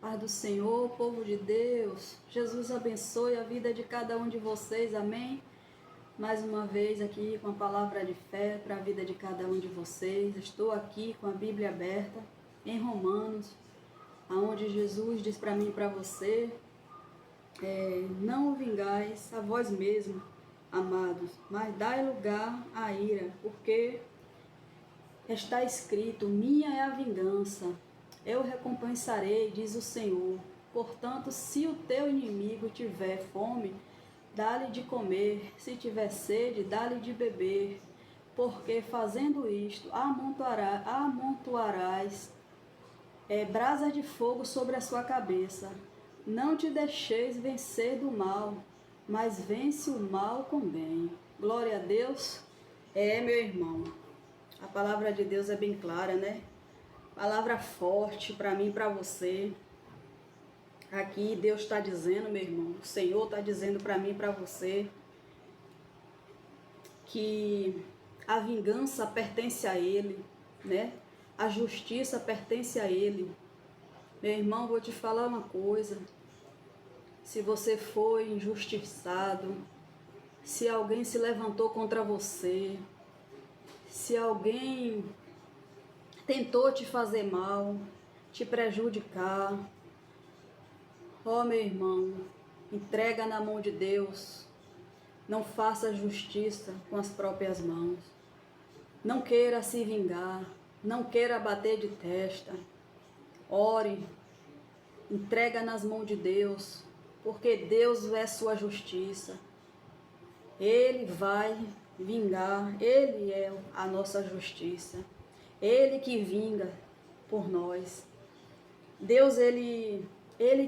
Paz do Senhor, povo de Deus. Jesus abençoe a vida de cada um de vocês, amém? Mais uma vez aqui com a palavra de fé para a vida de cada um de vocês. Estou aqui com a Bíblia aberta em Romanos, aonde Jesus diz para mim e para você, não o vingais a vós mesmos, amados, mas dai lugar à ira, porque está escrito, minha é a vingança, eu recompensarei, diz o Senhor. Portanto, se o teu inimigo tiver fome, dá-lhe de comer, se tiver sede, dá-lhe de beber, porque fazendo isto, amontoarás brasa de fogo sobre a sua cabeça. Não te deixeis vencer do mal, mas vence o mal com bem. Glória a Deus. Meu irmão, a palavra de Deus é bem clara, né? Palavra forte para mim e para você. Aqui Deus está dizendo, meu irmão, o Senhor está dizendo para mim e para você que a vingança pertence a Ele, né? A justiça pertence a Ele. Meu irmão, vou te falar uma coisa. Se você foi injustiçado, se alguém se levantou contra você, se alguém tentou te fazer mal, te prejudicar, meu irmão, entrega na mão de Deus. Não faça justiça com as próprias mãos. Não queira se vingar, não queira bater de testa. Ore, entrega nas mãos de Deus, porque Deus é sua justiça. Ele vai vingar, Ele é a nossa justiça. Ele que vinga por nós. Deus, Ele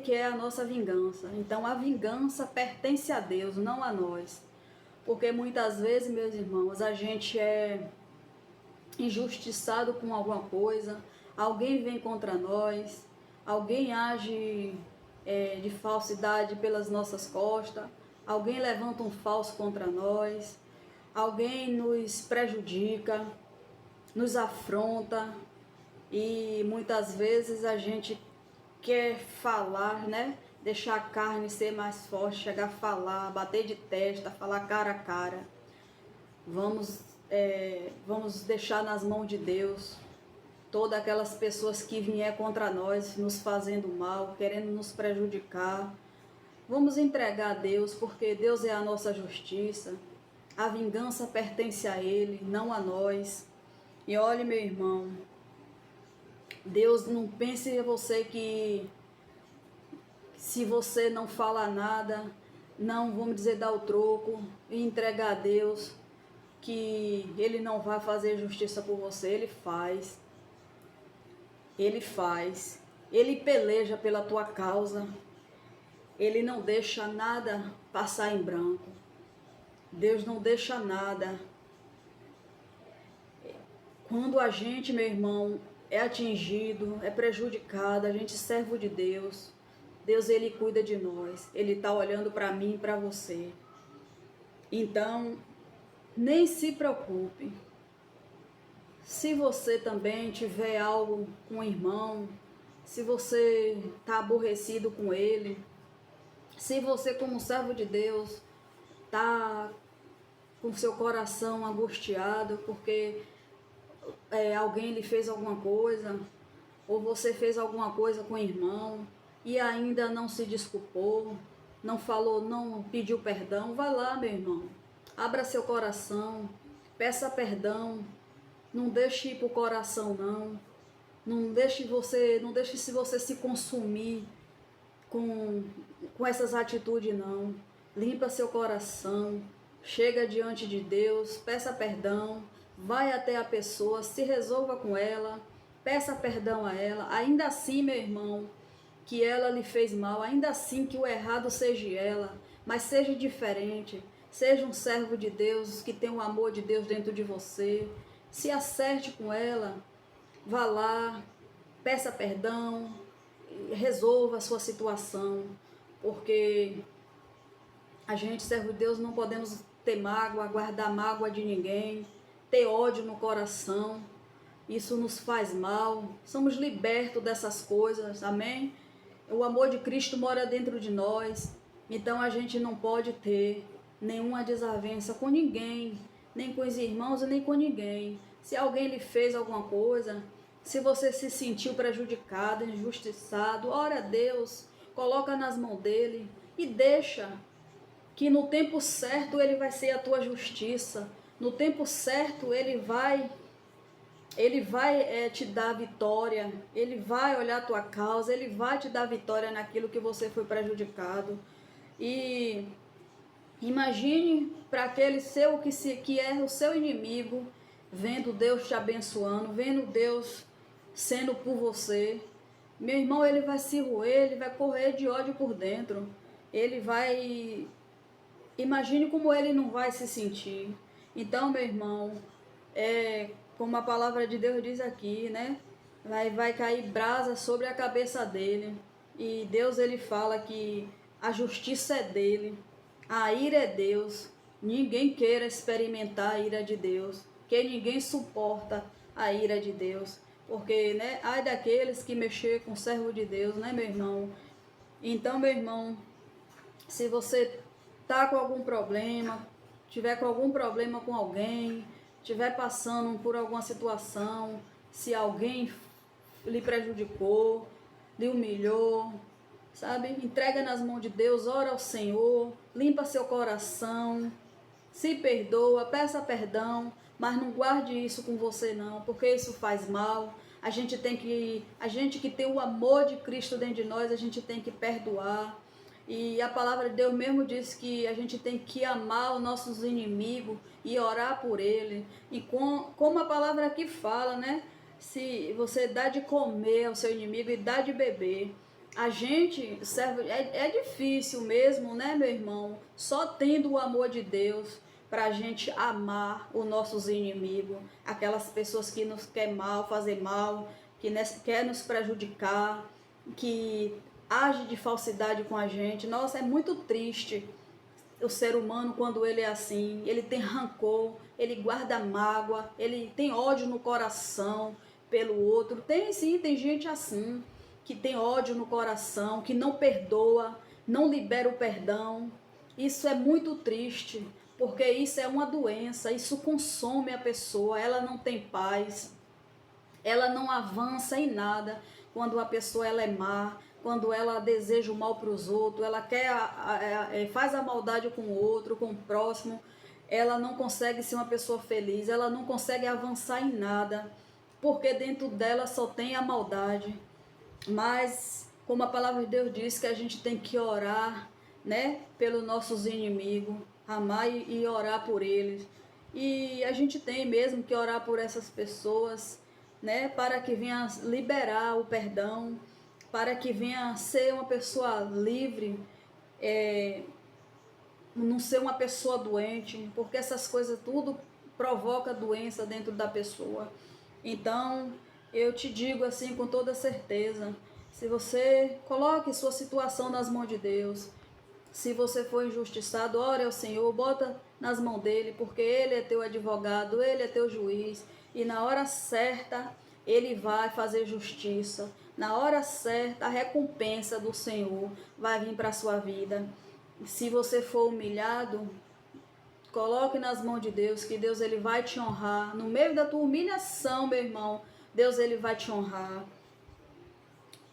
que é a nossa vingança. Então a vingança pertence a Deus, não a nós. Porque muitas vezes, meus irmãos, a gente é injustiçado com alguma coisa, alguém vem contra nós, alguém age de falsidade pelas nossas costas, alguém levanta um falso contra nós, alguém nos prejudica, nos afronta, e muitas vezes a gente quer falar, né? Deixar a carne ser mais forte, chegar a falar, bater de testa, falar cara a cara. Vamos deixar nas mãos de Deus todas aquelas pessoas que vier contra nós, nos fazendo mal, querendo nos prejudicar. Vamos entregar a Deus, porque Deus é a nossa justiça. A vingança pertence a Ele, não a nós. E olhe, meu irmão, Deus, não pense em você que se você não fala nada, não, vamos dizer, dar o troco e entregar a Deus, que Ele não vai fazer justiça por você. Ele faz. Ele faz. Ele peleja pela tua causa. Ele não deixa nada passar em branco. Deus não deixa nada. Quando a gente, meu irmão, é atingido, é prejudicado, a gente é servo de Deus. Deus, Ele cuida de nós. Ele está olhando para mim e para você. Então, nem se preocupe. Se você também tiver algo com o irmão, se você está aborrecido com ele, se você, como servo de Deus, está com seu coração angustiado porque alguém lhe fez alguma coisa, ou você fez alguma coisa com o irmão e ainda não se desculpou, não falou, não pediu perdão, vá lá, meu irmão, abra seu coração, peça perdão, não deixe ir para o coração, não. Não deixe se você se consumir com essas atitudes, não. Limpa seu coração, chega diante de Deus, peça perdão, vai até a pessoa, se resolva com ela, peça perdão a ela. Ainda assim, meu irmão, que ela lhe fez mal, ainda assim que o errado seja ela, mas seja diferente, seja um servo de Deus, que tem o amor de Deus dentro de você, se acerte com ela, vá lá, peça perdão, resolva a sua situação, porque a gente, servo de Deus, não podemos ter mágoa, guardar mágoa de ninguém, ter ódio no coração, isso nos faz mal, somos libertos dessas coisas, amém? O amor de Cristo mora dentro de nós, então a gente não pode ter nenhuma desavença com ninguém, nem com os irmãos, nem com ninguém. Se alguém lhe fez alguma coisa, se você se sentiu prejudicado, injustiçado, ora a Deus, coloca nas mãos dele e deixa que no tempo certo ele vai ser a tua justiça. No tempo certo ele vai te dar vitória, ele vai olhar a tua causa, ele vai te dar vitória naquilo que você foi prejudicado. E imagine para aquele seu que é o seu inimigo, vendo Deus te abençoando, vendo Deus sendo por você. Meu irmão, ele vai se roer, ele vai correr de ódio por dentro. Ele vai... Imagine como ele não vai se sentir. Então, meu irmão, como a palavra de Deus diz aqui, né? Vai cair brasa sobre a cabeça dele. E Deus, ele fala que a justiça é dele, a ira é Deus. Ninguém queira experimentar a ira de Deus, que ninguém suporta a ira de Deus. Porque, né, ai daqueles que mexer com o servo de Deus, né, meu irmão? Então, meu irmão, se você tá com algum problema, tiver com algum problema com alguém, tiver passando por alguma situação, se alguém lhe prejudicou, lhe humilhou, sabe? Entrega nas mãos de Deus, ora ao Senhor, limpa seu coração, se perdoa, peça perdão, mas não guarde isso com você não, porque isso faz mal. A gente que tem o amor de Cristo dentro de nós, a gente tem que perdoar. E a palavra de Deus mesmo diz que a gente tem que amar os nossos inimigos e orar por eles. E como a palavra aqui fala, né? Se você dá de comer ao seu inimigo e dá de beber, a gente serve, é difícil mesmo, né, meu irmão? Só tendo o amor de Deus para a gente amar os nossos inimigos, aquelas pessoas que nos querem mal, fazer mal, que quer nos prejudicar, que age de falsidade com a gente. Nossa, é muito triste o ser humano quando ele é assim. Ele tem rancor, ele guarda mágoa, ele tem ódio no coração pelo outro. Tem sim, tem gente assim, que tem ódio no coração, que não perdoa, não libera o perdão. Isso é muito triste, porque isso é uma doença, isso consome a pessoa, ela não tem paz, ela não avança em nada quando a pessoa ela é má, quando ela deseja o mal para os outros, ela faz a maldade com o outro, com o próximo, ela não consegue ser uma pessoa feliz, ela não consegue avançar em nada, porque dentro dela só tem a maldade. Mas, como a palavra de Deus diz, que a gente tem que orar, né, pelos nossos inimigos, amar e orar por eles. E a gente tem mesmo que orar por essas pessoas, né, para que venha liberar o perdão, para que venha ser uma pessoa livre, não ser uma pessoa doente, porque essas coisas tudo provoca doença dentro da pessoa. Então, eu te digo assim com toda certeza, se você coloque sua situação nas mãos de Deus, se você for injustiçado, ore ao Senhor, bota nas mãos dele, porque ele é teu advogado, ele é teu juiz, e na hora certa ele vai fazer justiça. Na hora certa a recompensa do Senhor vai vir para a sua vida. Se você for humilhado, coloque nas mãos de Deus, que Deus ele vai te honrar. No meio da tua humilhação, meu irmão, Deus ele vai te honrar.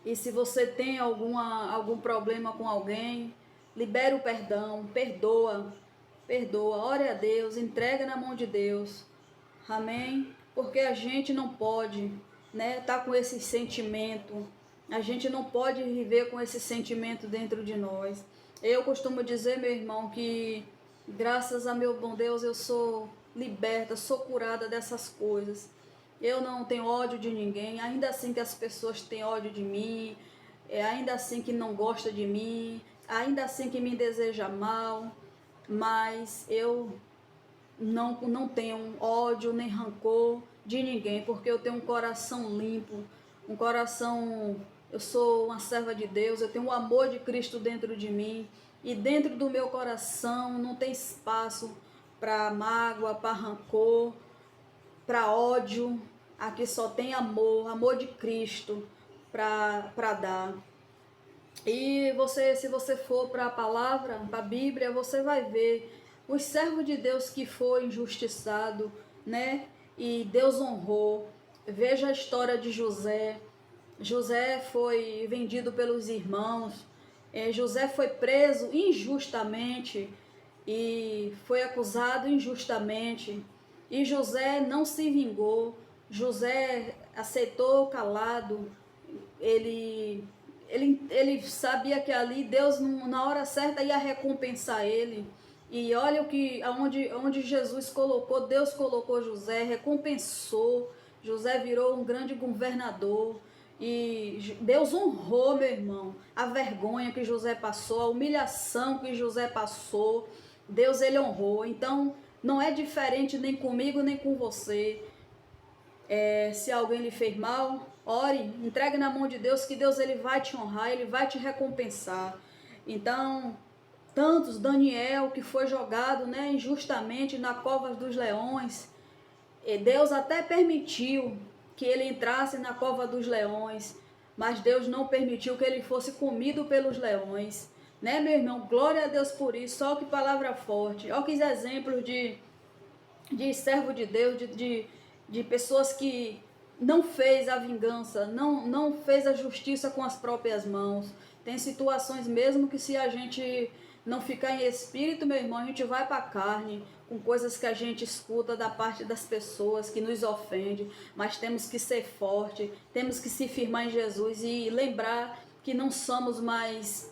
E se você tem algum problema com alguém, libera o perdão, perdoa, ore a Deus, entrega na mão de Deus. Amém? Porque a gente não pode, né, tá com esse sentimento. A gente não pode viver com esse sentimento dentro de nós. Eu costumo dizer, meu irmão, que graças a meu bom Deus eu sou liberta, sou curada dessas coisas. Eu não tenho ódio de ninguém, ainda assim que as pessoas têm ódio de mim, ainda assim que não gostam de mim, ainda assim que me deseja mal, mas eu não tenho ódio nem rancor de ninguém, porque eu tenho um coração limpo, um coração, eu sou uma serva de Deus, eu tenho o amor de Cristo dentro de mim, e dentro do meu coração não tem espaço para mágoa, para rancor, para ódio. Aqui só tem amor, amor de Cristo para dar. E você, se você for para a palavra, para a Bíblia, você vai ver os servos de Deus que foi injustiçado, né? E Deus honrou. Veja a história de José. José foi vendido pelos irmãos. José foi preso injustamente e foi acusado injustamente. E José não se vingou. José aceitou calado. Ele sabia que ali Deus na hora certa ia recompensar ele. E olha o que onde Jesus colocou, Deus colocou José, recompensou. José virou um grande governador. E Deus honrou, meu irmão, a vergonha que José passou, a humilhação que José passou. Deus, ele honrou. Então, não é diferente nem comigo, nem com você. Se alguém lhe fez mal, ore, entregue na mão de Deus, que Deus, ele vai te honrar, ele vai te recompensar. Então, tantos, Daniel, que foi jogado, né, injustamente na cova dos leões, e Deus até permitiu que ele entrasse na cova dos leões, mas Deus não permitiu que ele fosse comido pelos leões, né, meu irmão? Glória a Deus por isso. Olha que palavra forte, olha que exemplos de servo de Deus, de pessoas que não fez a vingança, não fez a justiça com as próprias mãos. Tem situações mesmo que, se a gente não ficar em espírito, meu irmão, a gente vai para a carne, com coisas que a gente escuta da parte das pessoas que nos ofendem, mas temos que ser forte, temos que se firmar em Jesus e lembrar que não somos mais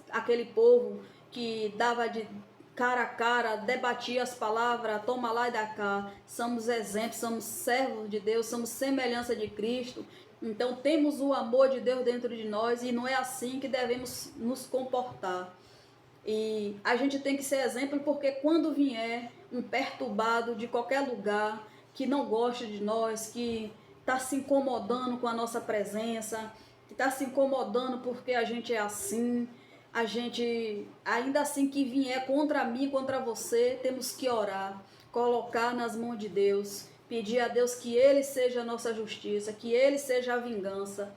aquele povo que dava de cara a cara, debatia as palavras, toma lá e dá cá. Somos exemplos, somos servos de Deus, somos semelhança de Cristo. Então temos o amor de Deus dentro de nós e não é assim que devemos nos comportar. E a gente tem que ser exemplo, porque quando vier um perturbado de qualquer lugar que não gosta de nós, que está se incomodando com a nossa presença, que está se incomodando porque a gente é assim, a gente, ainda assim que vier contra mim, contra você, temos que orar, colocar nas mãos de Deus, pedir a Deus que Ele seja a nossa justiça, que Ele seja a vingança,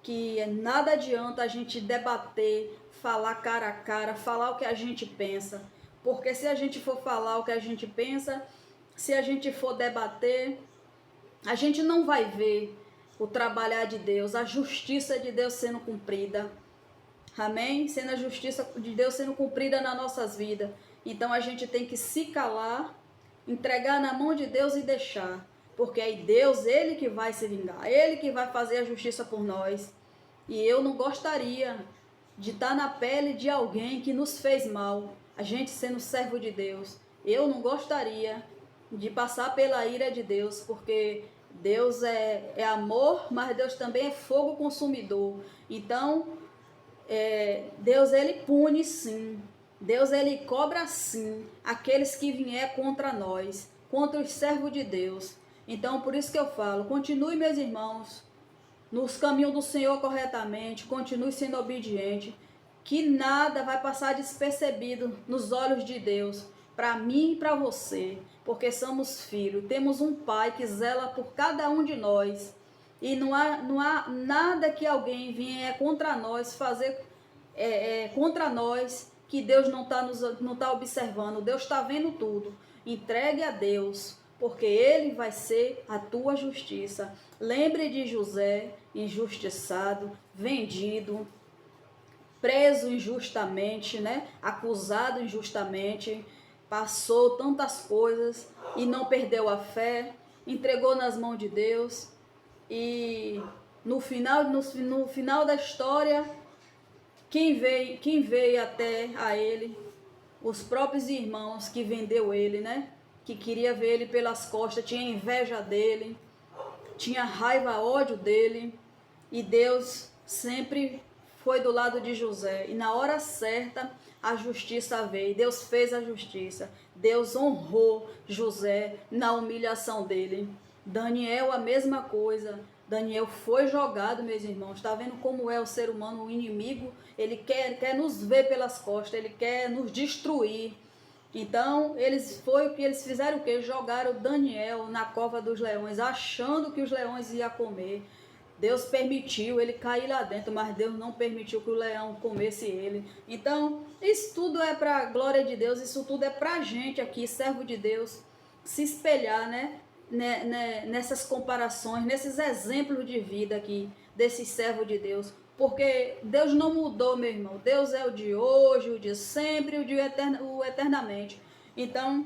que nada adianta a gente debater, falar cara a cara, falar o que a gente pensa, porque se a gente for falar o que a gente pensa, se a gente for debater, a gente não vai ver o trabalhar de Deus, a justiça de Deus sendo cumprida. Amém? Sendo a justiça de Deus sendo cumprida nas nossas vidas. Então a gente tem que se calar, entregar na mão de Deus e deixar. Porque aí Deus, Ele que vai se vingar, Ele que vai fazer a justiça por nós. E eu não gostaria de estar na pele de alguém que nos fez mal, a gente sendo servo de Deus. Eu não gostaria de passar pela ira de Deus, porque Deus é amor, mas Deus também é fogo consumidor. Então, Deus, ele pune sim. Deus, ele cobra sim aqueles que vier contra nós, contra os servos de Deus. Então, por isso que eu falo, continue, meus irmãos, nos caminhos do Senhor corretamente, continue sendo obediente, que nada vai passar despercebido nos olhos de Deus, para mim e para você, porque somos filhos, temos um Pai que zela por cada um de nós, e não há nada que alguém venha contra nós fazer contra nós, que Deus não tá observando. Deus está vendo tudo. Entregue a Deus, porque Ele vai ser a tua justiça. Lembre de José, injustiçado, vendido, preso injustamente, né? Acusado injustamente, passou tantas coisas e não perdeu a fé, entregou nas mãos de Deus. E no final da história, quem veio até a ele? Os próprios irmãos que vendeu ele, né? Que queria ver ele pelas costas, tinha inveja dele, tinha raiva, ódio dele. E Deus sempre foi do lado de José. E na hora certa, a justiça veio. Deus fez a justiça. Deus honrou José na humilhação dele. Daniel, a mesma coisa. Daniel foi jogado, meus irmãos. Está vendo como é o ser humano, o inimigo? Ele quer nos ver pelas costas, ele quer nos destruir. Então, eles fizeram o quê? Jogaram Daniel na cova dos leões, achando que os leões iam comer. Deus permitiu ele cair lá dentro, mas Deus não permitiu que o leão comesse ele. Então, isso tudo é para a glória de Deus, isso tudo é para a gente aqui, servo de Deus, se espelhar, nessas comparações, nesses exemplos de vida aqui, desse servo de Deus. Porque Deus não mudou, meu irmão. Deus é o de hoje, o de sempre, o eternamente. Então,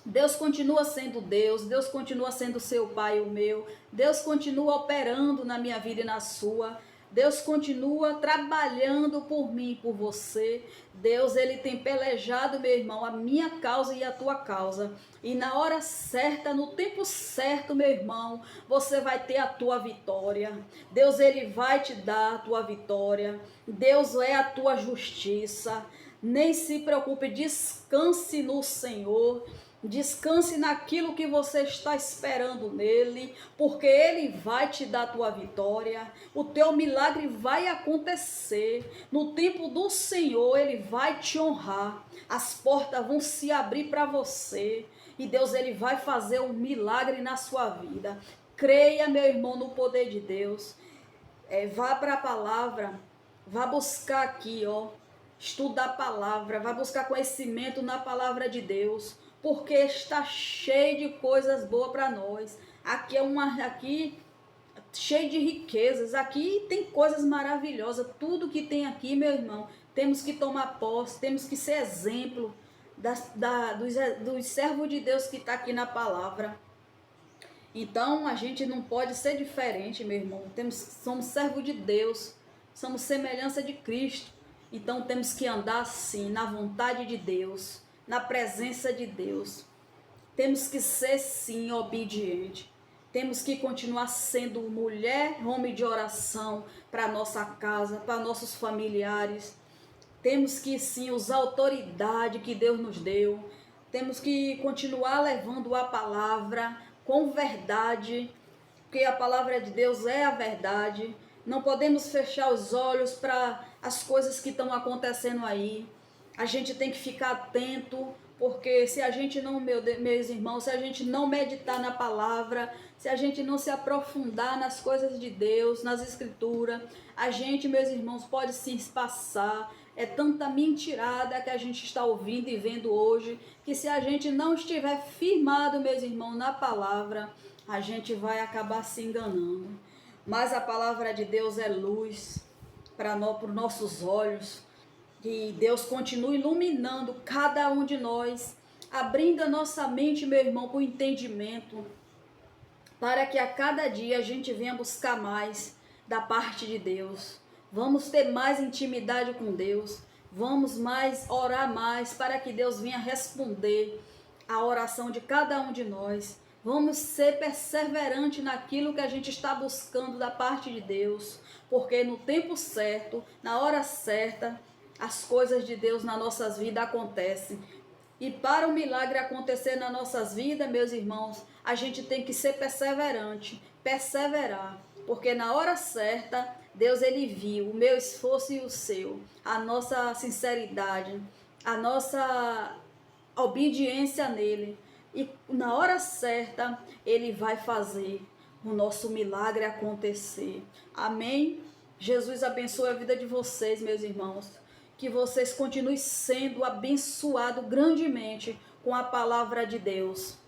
Deus continua sendo Deus, Deus continua sendo seu pai e o meu, Deus continua operando na minha vida e na sua, Deus continua trabalhando por mim e por você. Deus, ele tem pelejado, meu irmão, a minha causa e a tua causa. E na hora certa, no tempo certo, meu irmão, você vai ter a tua vitória. Deus, ele vai te dar a tua vitória. Deus é a tua justiça. Nem se preocupe, descanse no Senhor. Descanse naquilo que você está esperando nele, porque ele vai te dar a tua vitória, o teu milagre vai acontecer, no tempo do Senhor ele vai te honrar, as portas vão se abrir para você, e Deus ele vai fazer um milagre na sua vida. Creia, meu irmão, no poder de Deus. Vá para a palavra, vá buscar aqui, estudar a palavra, vá buscar conhecimento na palavra de Deus, porque está cheio de coisas boas para nós. Aqui cheio de riquezas, aqui tem coisas maravilhosas. Tudo que tem aqui, meu irmão, temos que tomar posse, temos que ser exemplo dos servos de Deus que está aqui na palavra. Então a gente não pode ser diferente, meu irmão. Somos servos de Deus, somos semelhança de Cristo. Então temos que andar assim, na vontade de Deus, na presença de Deus. Temos que ser sim obediente. Temos que continuar sendo mulher, homem de oração para nossa casa, para nossos familiares. Temos que sim usar a autoridade que Deus nos deu. Temos que continuar levando a palavra com verdade, porque a palavra de Deus é a verdade. Não podemos fechar os olhos para as coisas que estão acontecendo aí. A gente tem que ficar atento, porque se a gente não, meus irmãos, se a gente não meditar na palavra, se a gente não se aprofundar nas coisas de Deus, nas escrituras, a gente, meus irmãos, pode se passar. É tanta mentirada que a gente está ouvindo e vendo hoje, que se a gente não estiver firmado, meus irmãos, na palavra, a gente vai acabar se enganando. Mas a palavra de Deus é luz para os nossos olhos. Que Deus continue iluminando cada um de nós, abrindo a nossa mente, meu irmão, para o entendimento, para que a cada dia a gente venha buscar mais da parte de Deus. Vamos ter mais intimidade com Deus, vamos orar mais, para que Deus venha responder a oração de cada um de nós. Vamos ser perseverantes naquilo que a gente está buscando da parte de Deus, porque no tempo certo, na hora certa, as coisas de Deus nas nossas vidas acontecem. E para o milagre acontecer nas nossas vidas, meus irmãos, a gente tem que ser perseverante, perseverar. Porque na hora certa, Deus ele viu o meu esforço e o seu, a nossa sinceridade, a nossa obediência nele. E na hora certa, ele vai fazer o nosso milagre acontecer. Amém? Jesus abençoe a vida de vocês, meus irmãos. Que vocês continuem sendo abençoados grandemente com a palavra de Deus,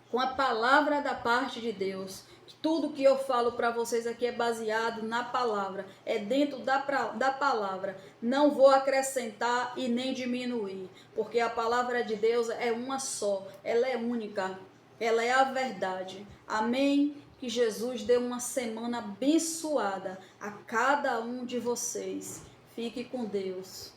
com a palavra da parte de Deus. Tudo que eu falo para vocês aqui é baseado na palavra, é dentro da palavra. Não vou acrescentar e nem diminuir, porque a palavra de Deus é uma só, ela é única, ela é a verdade. Amém? Que Jesus dê uma semana abençoada a cada um de vocês. Fique com Deus.